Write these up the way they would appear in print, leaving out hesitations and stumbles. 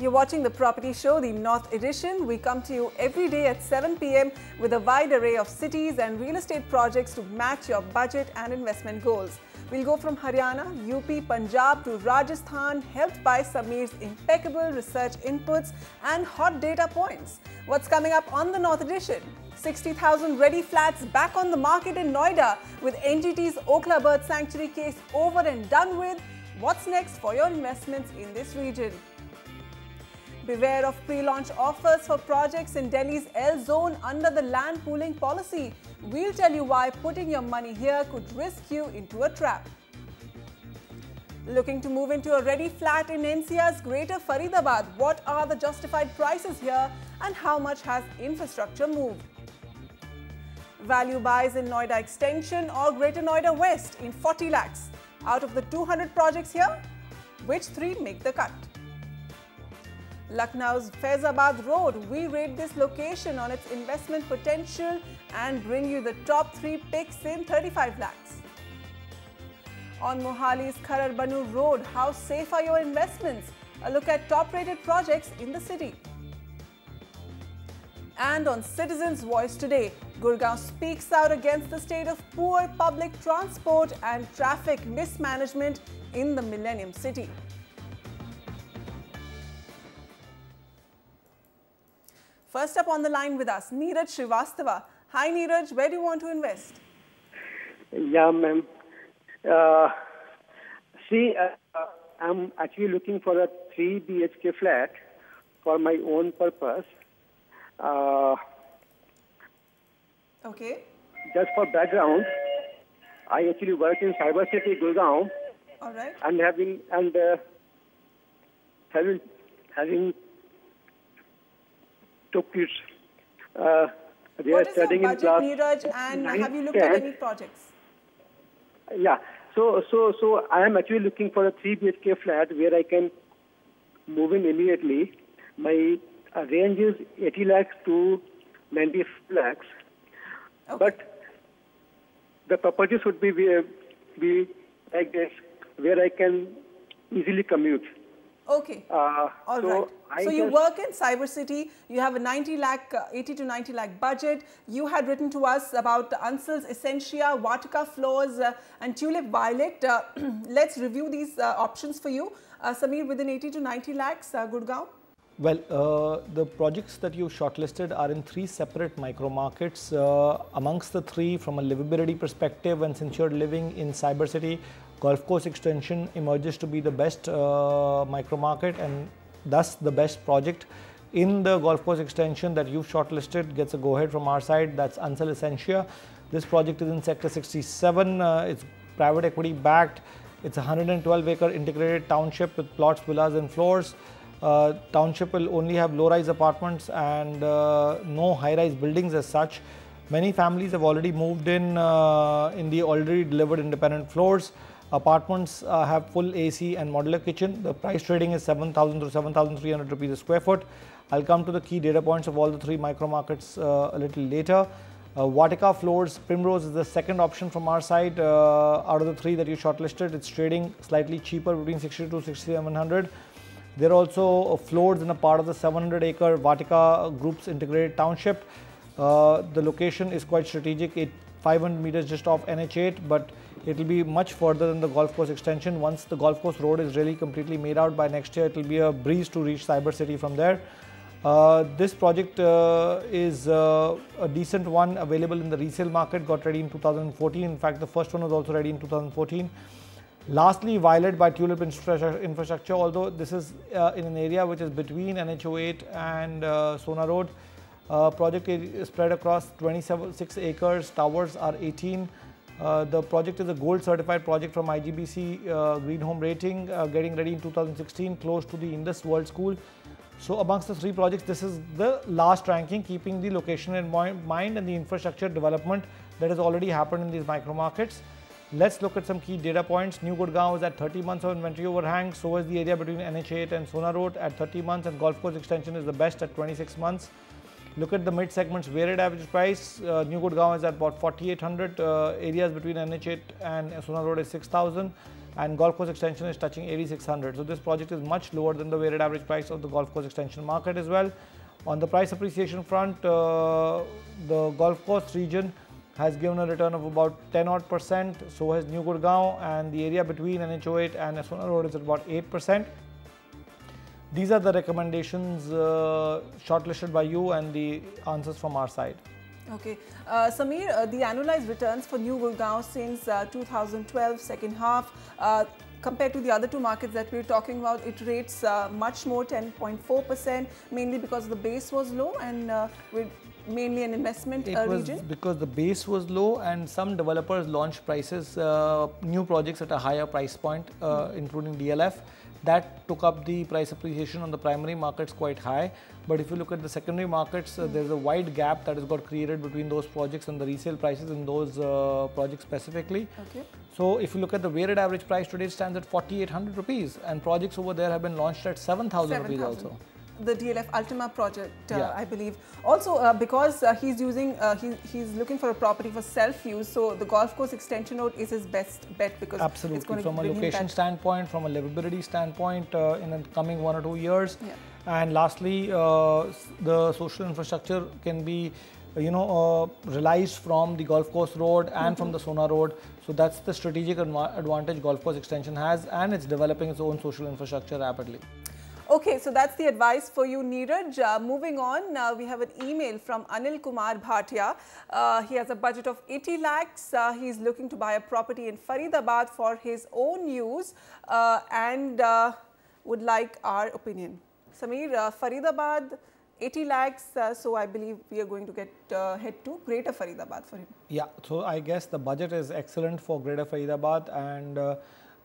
You're watching the Property Show, the North Edition. We come to you every day at 7 p.m. with a wide array of cities and real estate projects to match your budget and investment goals. We'll go from Haryana, UP, Punjab to Rajasthan, helped by Sameer's impeccable research inputs and hot data points. What's coming up on the North Edition? 60,000 ready flats back on the market in Noida with NGT's Okhla Bird Sanctuary case over and done with. What's next for your investments in this region? Beware of pre-launch offers for projects in Delhi's L zone under the land pooling policy. We'll tell you why putting your money here could risk you into a trap. Looking to move into a ready flat in NCR's Greater Faridabad, what are the justified prices here and how much has infrastructure moved? Value buys in Noida Extension or Greater Noida West in 40 lakhs. Out of the 200 projects here, which three make the cut? Lucknow's Faizabad Road, we rate this location on its investment potential and bring you the top 3 picks in 35 lakhs. On Mohali's Kharar Banu Road, how safe are your investments? A look at top-rated projects in the city. And on Citizens' Voice today, Gurgaon speaks out against the state of poor public transport and traffic mismanagement in the Millennium City. First up on the line with us, Neeraj Srivastava. Hi Neeraj, where do you want to invest? Yeah, ma'am. I'm actually looking for a 3 BHK flat for my own purpose. Okay. Just for background, I actually work in Cyber City, Gurgaon. All right. And having took it. What is your budget, Neeraj, and have you looked at any projects? Yeah. So I am actually looking for a 3 BHK flat where I can move in immediately. My range is 80 lakhs to 90 lakhs. Okay. But the property should be like this, where I can easily commute. Okay. All right. So you work in Cyber City. You have a 80 to 90 lakh budget. You had written to us about Ansal's Essentia, Vatika Floors, and Tulip Violet. Let's review these options for you. Sameer, within 80 to 90 lakhs, Gurgaon. Well, the projects that you shortlisted are in 3 separate micro markets. Amongst the 3, from a livability perspective, and since you're living in Cyber City, Golf Course Extension emerges to be the best micro market and thus the best project. In the Golf Course Extension that you've shortlisted gets a go-ahead from our side. That's Ansal Essentia. This project is in Sector 67. It's private equity backed. It's a 112-acre integrated township with plots, villas and floors. Township will only have low-rise apartments and no high-rise buildings as such. Many families have already moved in the already delivered independent floors. Apartments have full AC and modular kitchen. The price trading is 7,000 to 7,300 rupees a square foot. I'll come to the key data points of all the 3 micro markets a little later. Vatika Floors, Primrose is the second option from our side. Out of the 3 that you shortlisted, it's trading slightly cheaper between 6,200 to 6,700. There are also floors in a part of the 700-acre Vatika Group's integrated township. The location is quite strategic, 500 meters just off NH8, but it will be much further than the Golf Course Extension. Once the Golf Course Road is really completely made out by next year, it will be a breeze to reach Cyber City from there. This project is a decent one available in the resale market, got ready in 2014. In fact, the first one was also ready in 2014. Lastly, Violet by Tulip Infrastructure, although this is in an area which is between NH08 and Sona Road. Project is spread across 26 acres, towers are 18. The project is a gold certified project from IGBC Green Home Rating, getting ready in 2016, close to the Indus World School. So amongst the 3 projects, this is the last ranking, keeping the location in mind and the infrastructure development that has already happened in these micro markets. Let's look at some key data points. New Gurgaon is at 30 months of inventory overhang. So is the area between NH8 and Sona Road at 30 months, and Golf Course Extension is the best at 26 months. Look at the mid segments weighted average price. New Gurgaon is at about 4,800. Areas between NH8 and Sona Road is 6,000. And Golf Course Extension is touching 8,600. So this project is much lower than the weighted average price of the Golf Course Extension market as well. On the price appreciation front, the Golf Course region has given a return of about 10 odd %. So has New Gurgaon, and the area between NH08 and Sona Road is at about 8%. These are the recommendations shortlisted by you and the answers from our side. Okay. Sameer, the annualized returns for New Gurgaon since 2012 second half, compared to the other two markets that we're talking about, it rates much more, 10.4%, mainly because the base was low and with mainly an investment region. It was because the base was low and some developers launched prices, new projects at a higher price point, including DLF. That took up the price appreciation on the primary markets quite high. But if you look at the secondary markets, there's a wide gap that has got created between those projects and the resale prices in those projects specifically. Okay. So if you look at the weighted average price today, it stands at 4,800 rupees, and projects over there have been launched at 7,000 rupees also. The DLF Ultima project, I believe. Also, because he's looking for a property for self-use, so the Golf Course Extension Road is his best bet because absolutely, it's going to from a location standpoint, from a livability standpoint, in the coming 1 or 2 years. Yeah. And lastly, the social infrastructure can be, realized from the Golf Course Road and from the Sona Road. So that's the strategic advantage Golf Course Extension has, and it's developing its own social infrastructure rapidly. Okay, so that's the advice for you, Neeraj. Moving on, we have an email from Anil Kumar Bhatia. He has a budget of 80 lakhs. He's looking to buy a property in Faridabad for his own use and would like our opinion. Sameer, Faridabad, 80 lakhs, so I believe we are going to head to Greater Faridabad for him. Yeah, so I guess the budget is excellent for Greater Faridabad, and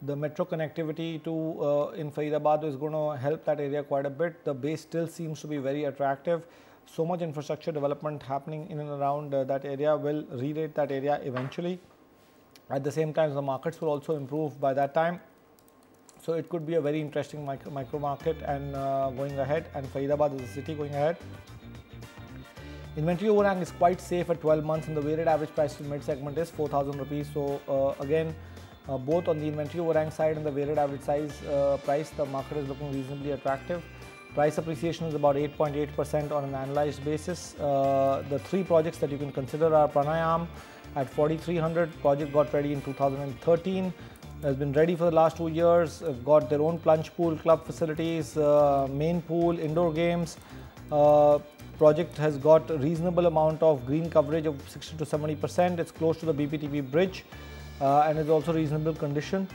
the metro connectivity to in Faridabad is going to help that area quite a bit. The base still seems to be very attractive. So much infrastructure development happening in and around that area will re-rate that area eventually. At the same time, the markets will also improve by that time. So it could be a very interesting micro market and going ahead, and Faridabad is a city going ahead. Inventory overhang is quite safe at 12 months, and the weighted average price in mid segment is 4,000 rupees. So again, both on the inventory overhang side and the weighted average price, the market is looking reasonably attractive. Price appreciation is about 8.8% on an annualized basis. The three projects that you can consider are Pranayam at 4,300. Project got ready in 2013. Has been ready for the last 2 years. Got their own plunge pool, club facilities, main pool, indoor games. Project has got a reasonable amount of green coverage of 60 to 70%. It's close to the BPTV bridge. And is also reasonable condition.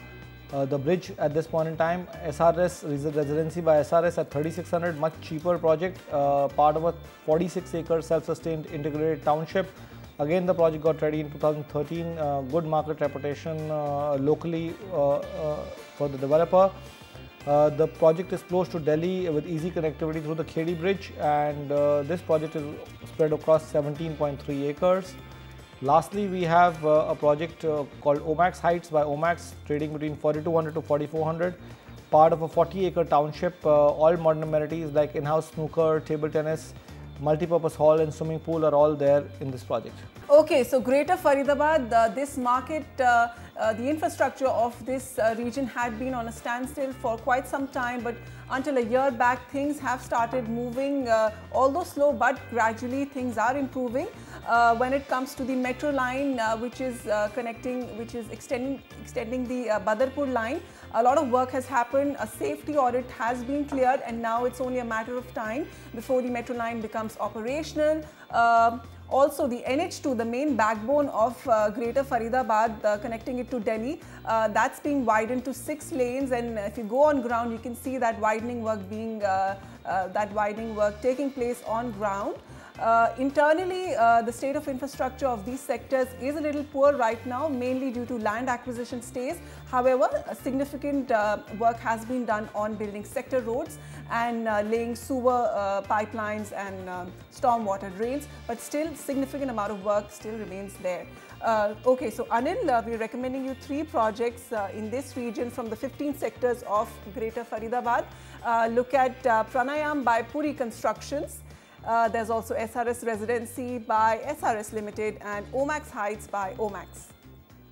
The bridge at this point in time, SRS, residency by SRS at 3,600, much cheaper project, part of a 46-acre self-sustained integrated township. Again, the project got ready in 2013, good market reputation locally for the developer. The project is close to Delhi with easy connectivity through the Khedi bridge, and this project is spread across 17.3 acres. Lastly, we have a project called Omax Heights by Omax, trading between 4,200 to 4,400, part of a 40-acre township, all modern amenities like in-house snooker, table tennis, multi-purpose hall and swimming pool are all there in this project. Okay, so Greater Faridabad, this market, the infrastructure of this region had been on a standstill for quite some time, but until a year back things have started moving, although slow, but gradually things are improving. When it comes to the metro line, which is extending the Badarpur line, a lot of work has happened. A safety audit has been cleared, and now it's only a matter of time before the metro line becomes operational. Also, the NH2, the main backbone of Greater Faridabad, connecting it to Delhi, that's being widened to 6 lanes. And if you go on ground, you can see that widening work taking place on ground. Internally, the state of infrastructure of these sectors is a little poor right now, mainly due to land acquisition stays. However, significant work has been done on building sector roads and laying sewer pipelines and stormwater drains, but still significant amount of work still remains there. Okay, so Anil, we're recommending you 3 projects in this region from the 15 sectors of Greater Faridabad. Look at Pranayam by Puri Constructions. There's also SRS Residency by SRS Limited and Omax Heights by Omax.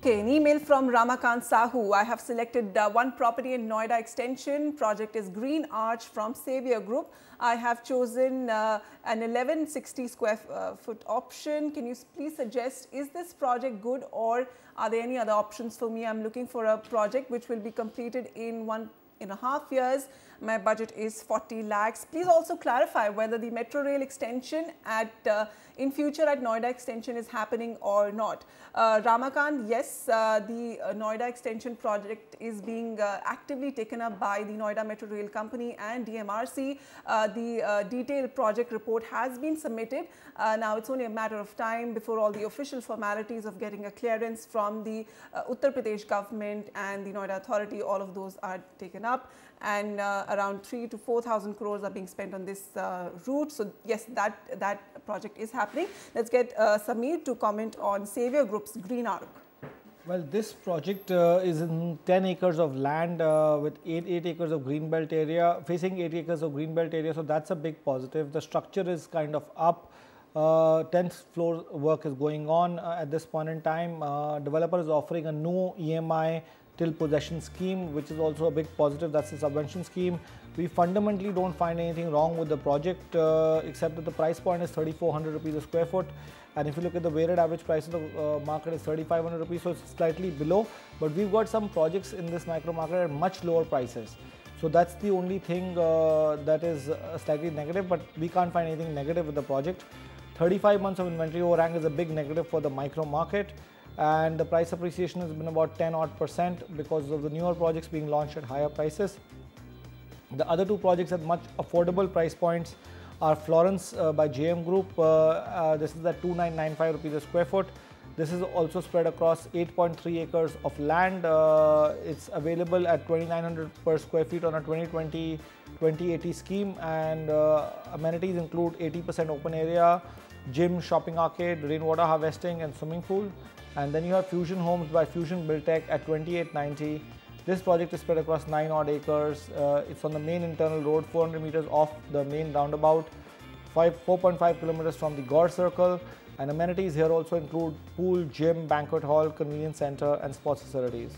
Okay, an email from Ramakant Sahu. I have selected one property in Noida Extension. Project is Green Arch from Savior Group. I have chosen an 1160 square foot option. Can you please suggest, is this project good or are there any other options for me? I'm looking for a project which will be completed in 1.5 years. My budget is 40 lakhs. Please also clarify whether the metro rail extension in future at Noida Extension is happening or not. Ramakant, yes, the Noida Extension project is being actively taken up by the Noida Metro Rail Company and DMRC. The detailed project report has been submitted. Now it's only a matter of time before all the official formalities of getting a clearance from the Uttar Pradesh government and the Noida Authority, all of those are taken up. And around 3,000 to 4,000 crores are being spent on this route. So yes, that project is happening. Let's get Samir to comment on Savior Group's Green Arc. Well, this project is in 10 acres of land with 8 acres of greenbelt area, facing 8 acres of greenbelt area. So that's a big positive. The structure is kind of up. 10th floor work is going on at this point in time. Developer is offering a no EMI till possession scheme, which is also a big positive. That's the subvention scheme. We fundamentally don't find anything wrong with the project except that the price point is 3,400 rupees a square foot. And if you look at the weighted average price of the market is 3,500 rupees, so it's slightly below. But we've got some projects in this micro market at much lower prices. So that's the only thing that is slightly negative, but we can't find anything negative with the project. 35 months of inventory overhang is a big negative for the micro market. And the price appreciation has been about 10% because of the newer projects being launched at higher prices. The other two projects at much affordable price points are Florence by JM Group. This is at 2,995 rupees a square foot. This is also spread across 8.3 acres of land. It's available at 2,900 per square feet on a 2020-2080 scheme, and amenities include 80% open area, gym, shopping arcade, rainwater harvesting and swimming pool. And then you have Fusion Homes by Fusion Buildtech at 2,890. This project is spread across 9 odd acres. It's on the main internal road, 400 meters off the main roundabout, 4.5 kilometers from the Gaur Circle. And amenities here also include pool, gym, banquet hall, convenience center and sports facilities.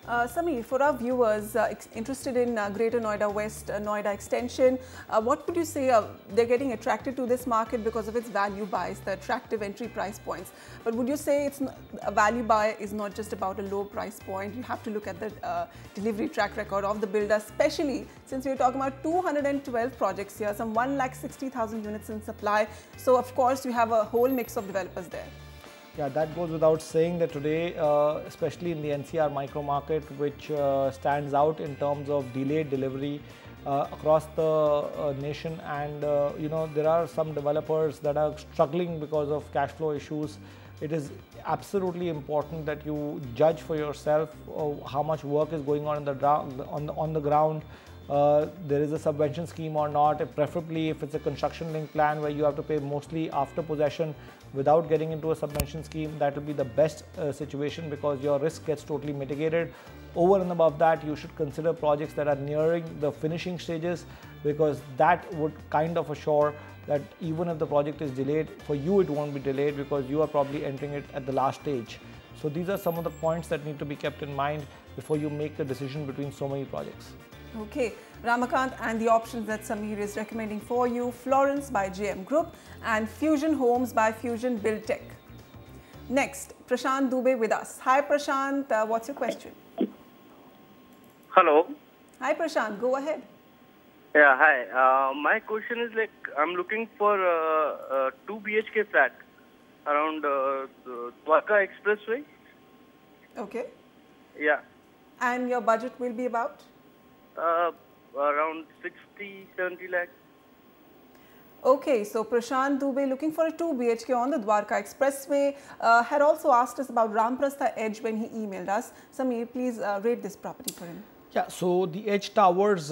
Samir, for our viewers interested in Greater Noida West, Noida Extension, what would you say they're getting attracted to this market because of its value buys, the attractive entry price points? But would you say it's a value buy is not just about a low price point? You have to look at the delivery track record of the builder, especially since we're talking about 212 projects here, some 1,60,000 units in supply. So of course you have a whole mix of developers there. Yeah, that goes without saying that today, especially in the NCR micro market, which stands out in terms of delayed delivery across the nation, and there are some developers that are struggling because of cash flow issues. It is absolutely important that you judge for yourself how much work is going on on the ground. There is a subvention scheme or not, preferably if it's a construction linked plan where you have to pay mostly after possession without getting into a subvention scheme. That will be the best situation because your risk gets totally mitigated. Over and above that, you should consider projects that are nearing the finishing stages, because that would kind of assure that even if the project is delayed, for you it won't be delayed because you are probably entering it at the last stage. So these are some of the points that need to be kept in mind before you make a decision between so many projects. Okay, Ramakant, and the options that Samir is recommending for you: Florence by JM Group and Fusion Homes by Fusion Buildtech. Next, Prashant Dubey with us. Hi Prashant, what's your question? Hello. Hi Prashant, go ahead. Yeah, hi. My question is I'm looking for a 2 BHK flat around Dwarka Expressway. Okay. Yeah. And your budget will be about? Around 60-70 lakhs. Okay, so Prashant Dubey looking for a 2 BHK on the Dwarka Expressway. Had also asked us about Ramprastha Edge when he emailed us. Samir, please rate this property for him. Yeah, so the Edge Towers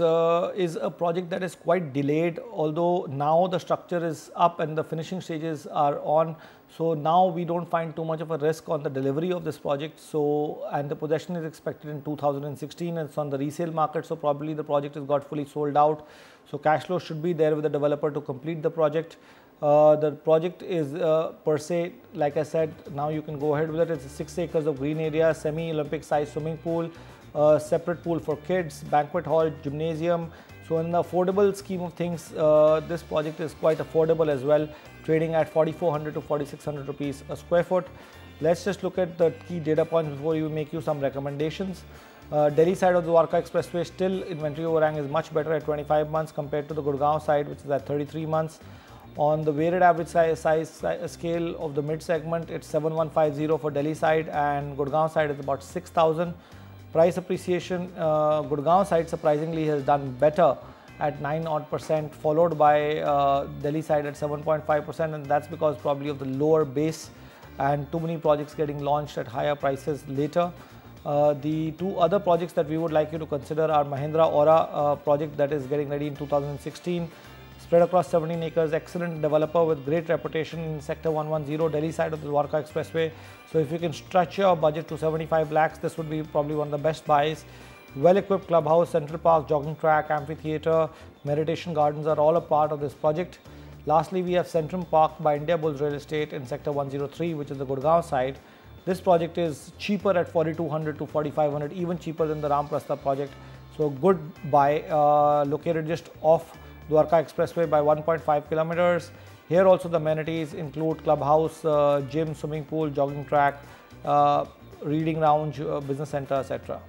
is a project that is quite delayed, although now the structure is up and the finishing stages are on. So now we don't find too much of a risk on the delivery of this project. So, and the possession is expected in 2016 and it's on the resale market. So probably the project has got fully sold out. So cash flow should be there with the developer to complete the project. The project is per se, like I said, now you can go ahead with it. It's 6 acres of green area, semi-Olympic size swimming pool, separate pool for kids, banquet hall, gymnasium. So in the affordable scheme of things, this project is quite affordable as well, trading at 4,400 to 4,600 rupees a square foot. Let's just look at the key data points before you make you some recommendations. Delhi side of the Dwarka Expressway, still inventory overhang is much better at 25 months compared to the Gurgaon side, which is at 33 months. On the weighted average size scale of the mid segment, it's 7150 for Delhi side, and Gurgaon side is about 6,000. Price appreciation, Gurgaon side surprisingly has done better at 9% odd, followed by Delhi side at 7.5%, and that's because probably of the lower base and too many projects getting launched at higher prices later. The two other projects that we would like you to consider are Mahindra Aura project that is getting ready in 2016. Spread across 17 acres, excellent developer with great reputation in Sector 110, Delhi side of the Dwarka Expressway. So if you can stretch your budget to 75 lakhs, this would be probably one of the best buys. Well-equipped clubhouse, central park, jogging track, amphitheatre, meditation gardens are all a part of this project. Lastly, we have Centrum Park by Indiabulls Real Estate in Sector 103, which is the Gurgaon side. This project is cheaper at 4,200 to 4,500, even cheaper than the Ramprastha project. So good buy, located just off Dwarka Expressway by 1.5 kilometers. Here also the amenities include clubhouse, gym, swimming pool, jogging track, reading lounge, business center, etc.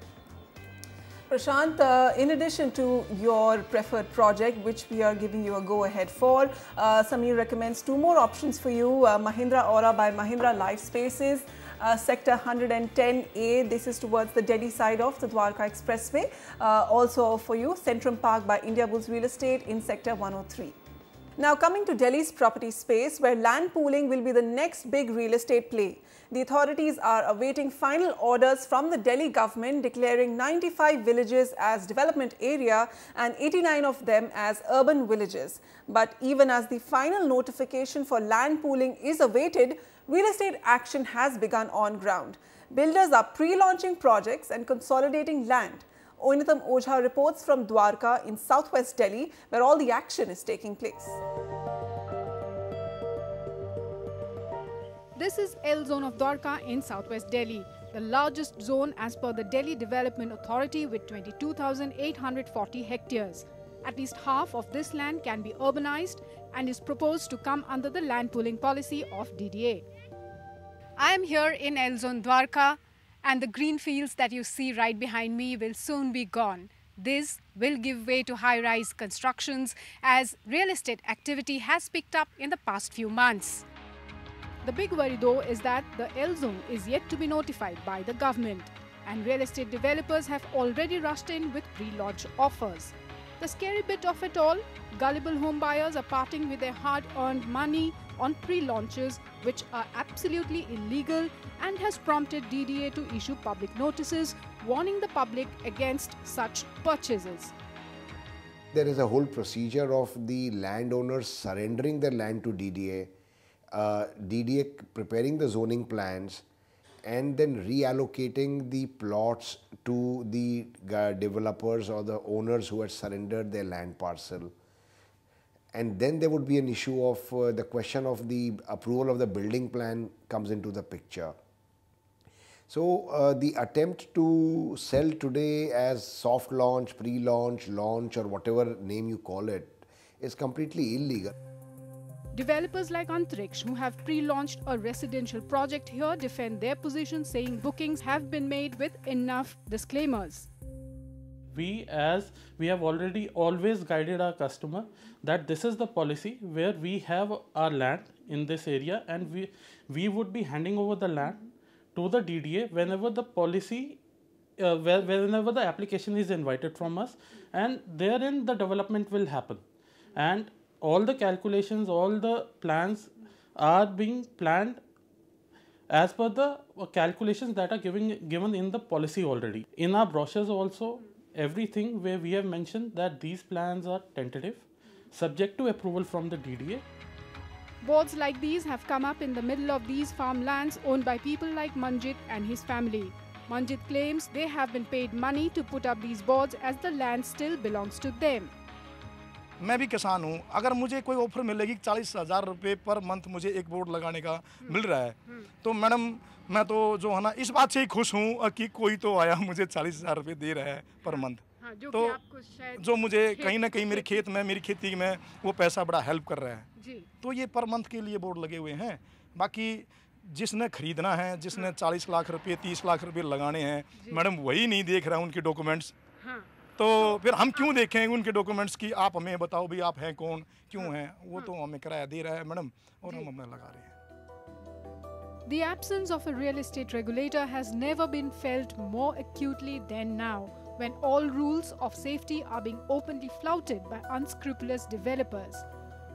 Prashant, in addition to your preferred project, which we are giving you a go-ahead for, Samir recommends two more options for you. Mahindra Aura by Mahindra Life Spaces, Sector 110A, this is towards the Delhi side of the Dwarka Expressway. Also for you, Centrum Park by Indiabulls Real Estate in Sector 103. Now coming to Delhi's property space, where land pooling will be the next big real estate play. The authorities are awaiting final orders from the Delhi government declaring 95 villages as development area and 89 of them as urban villages. But even as the final notification for land pooling is awaited, real estate action has begun on ground. Builders are pre-launching projects and consolidating land. Oinatam Ojha reports from Dwarka in southwest Delhi, where all the action is taking place. This is L zone of Dwarka in southwest Delhi, the largest zone as per the Delhi Development Authority with 22,840 hectares. At least half of this land can be urbanized and is proposed to come under the land pooling policy of DDA. I am here in L zone Dwarka, and the green fields that you see right behind me will soon be gone. This will give way to high-rise constructions as real estate activity has picked up in the past few months. The big worry though is that the L zone is yet to be notified by the government, and real estate developers have already rushed in with pre-launch offers. The scary bit of it all, gullible home buyers are parting with their hard-earned money on pre-launches, which are absolutely illegal, and has prompted DDA to issue public notices warning the public against such purchases. There is a whole procedure of the landowners surrendering their land to DDA, DDA preparing the zoning plans, and then reallocating the plots to the developers or the owners who had surrendered their land parcel. And then there would be an issue of the question of the approval of the building plan comes into the picture. So the attempt to sell today as soft launch, pre-launch, launch, or whatever name you call it is completely illegal. Developers like Antriksh, who have pre-launched a residential project here, defend their position, saying bookings have been made with enough disclaimers. We have already always guided our customer that this is the policy where we have our land in this area, and we would be handing over the land to the DDA whenever the policy, whenever the application is invited from us, and therein the development will happen. And all the calculations, all the plans are being planned as per the calculations that are given in the policy already. In our brochures also, everything where we have mentioned that these plans are tentative, subject to approval from the DDA. Boards like these have come up in the middle of these farmlands owned by people like Manjit and his family. Manjit claims they have been paid money to put up these boards as the land still belongs to them. मैं भी किसान हूँ, अगर मुझे कोई offer मिलेगी 40,000 रुपये per month मुझे एक बोर्ड लगाने का मिल रहा है, तो मैडम मैं तो जो है ना इस बात से ही खुश हूँ कि कोई तो आया मुझे 40,000 रुपये दे रहा है पर मंथ। तो जो मुझे कहीं ना कहीं मेरे खेत में, मेरी खेती में वो पैसा बड़ा हेल्प कर रहा है। तो ये पर मंथ के लिए बोर्ड लगे हुए हैं। बाकी जिसने खरीदना है, जिसने 40 लाख रुपये 30 लाख रुपये लगाने हैं, मैडम वही नहीं देख रहा उनके डॉक्यूमेंट्स। तो फिर हम क्यों देखें उनके डॉक्यूमेंट्स की? आप हमें बताओ भी आप हैं कौन, क्यों हैं? वो तो हमें किराया दे रहा है मैडम और हम अपना लगा रहे हैं। The absence of a real estate regulator has never been felt more acutely than now, when all rules of safety are being openly flouted by unscrupulous developers.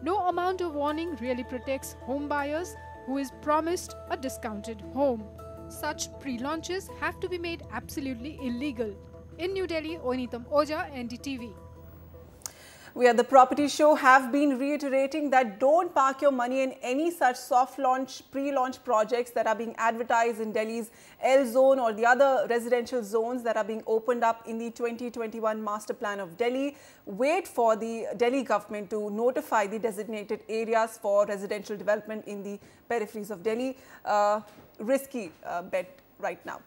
No amount of warning really protects home buyers who is promised a discounted home. Such pre-launches have to be made absolutely illegal. In New Delhi, Oinitam Oja, NDTV. We at the Property Show have been reiterating that don't park your money in any such soft launch, pre-launch projects that are being advertised in Delhi's L zone or the other residential zones that are being opened up in the 2021 Master Plan of Delhi. Wait for the Delhi government to notify the designated areas for residential development in the peripheries of Delhi. Risky bet right now.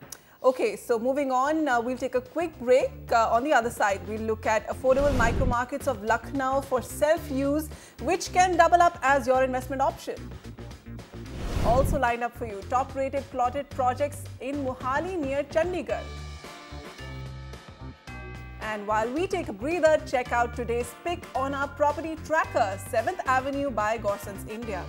Okay, so moving on, we'll take a quick break. On the other side, we'll look at affordable micro markets of Lucknow for self-use, which can double up as your investment option. Also lined up for you, top-rated plotted projects in Mohali near Chandigarh. And while we take a breather, check out today's pick on our property tracker, 7th Avenue by Gorsons India.